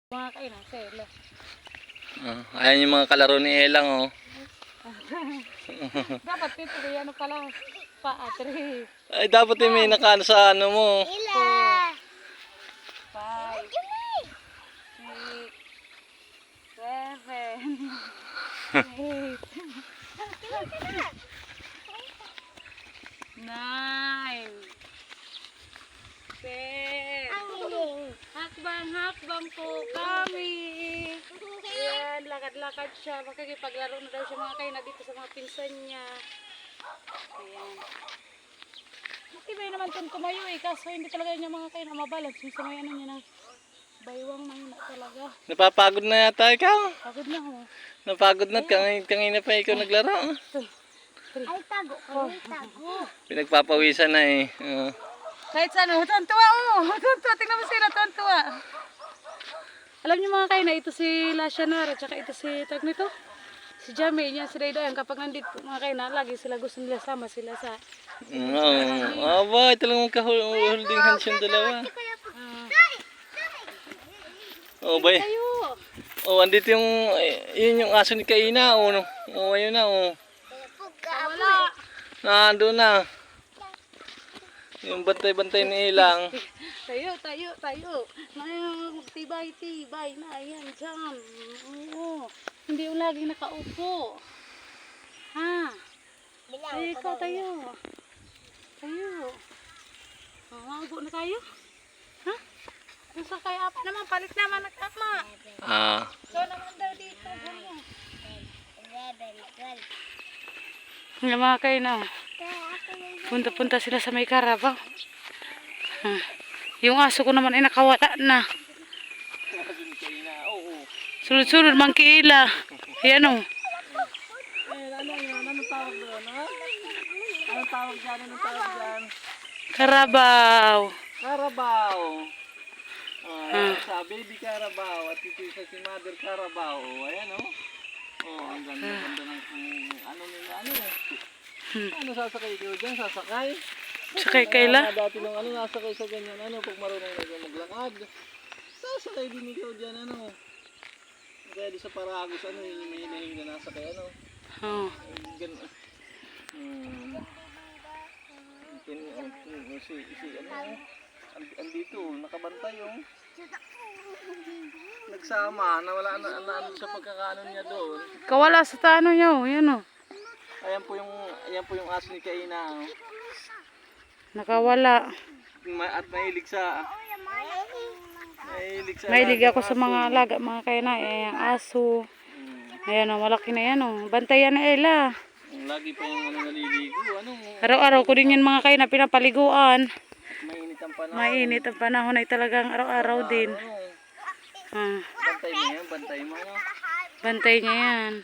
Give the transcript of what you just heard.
Mga kainan, selo. Ayan yung mga kalaro ni Elang, oh. Dapat ito, kaya ano pala, paatri. Ay, dapat yung may nakaano sa ano mo. 4, 5, 6, 7, 8, 9, 10. Hakbang po kami. Ayan, lakad-lakad siya. Magkakipaglaro na daw siya mga kaina dito sa mga pinsan niya. Ayan. Matibay naman itong tumayo eh. Kaso hindi talaga niya mga kaina mabalance. Yung sa may ano niya na baywang mahina talaga. Napapagod na yata ikaw. Pagod na ho. Napagod na. Kanina pa ikaw naglaro. Ay, tago ko. Tago. Pinagpapawisan na eh. Kahit saan, tuwan-tuwa oh. Tuwan-tuwa, tingnan mo sila, tuwan-tuwa. Alam niyo mga kaina, ito si Lashanara, tsaka ito si tag nito. Si Jamie, yan si Daydayan. Kapag nandito mga kaina, lagi sila gusto nila sama sila sa... Aba, talagang magka-holding hands yung dalawa. Oh, bay. Oh, andito yung, yun yung aso ni Kaina. Oh, ayun na, oh. Wala. Nandun na. Yung bantay-bantay ni Elang. Tayo. Ngayon, tibay na. Ayan, dyan. Oo. Hindi yung laging nakaupo. Ha? Ikaw, tayo. Mago na tayo? Ha? Kung sa kaya apa naman, palit naman nag-ama. So naman daw dito. Yung mga kayo na. Punta-punta sila sa may Carabao. Yung aso ko naman ay nakawala na. Sunod-sunod mangkiila. Ayan o. Anong tawag doon, ha? Anong tawag dyan? Carabao. Carabao. Sa baby Carabao at ito isa si mother Carabao. Ayan, oh. Oh, ang ganda ng ano nila, ano eh. Ano sasakay kayo dyan? Sasakay? Sakay kaila? Dati nung ano, nasakay sa ganyan, ano, pag marunong na maglakad. Sasakay din ikaw dyan, ano. Kaya di sa Paragos, ano, yung may hinahing na nasakay, ano. Oo. Ano, andito, nakabantay yung nagsama, nawala na ano sa pagkakaano niya doon. Kawala sa tano niya o. Yan o. Ayan po yung aso ni Kaina. Oh. Nakawala. At mahilig sa Mahilig ako sa mga alaga, mga kaina. Ayan, aso. Ayan o, malaki na yan o. Bantayan na Ella. Lagi pa yung ano, naliligo. Ano? Araw-araw ko din yan mga kaina, pinapaliguan. Mainit ang panahon. Mainit ang panahon ay talagang araw-araw din. Bantay mo yan, bantay mo. Ano? Bantay niya yan.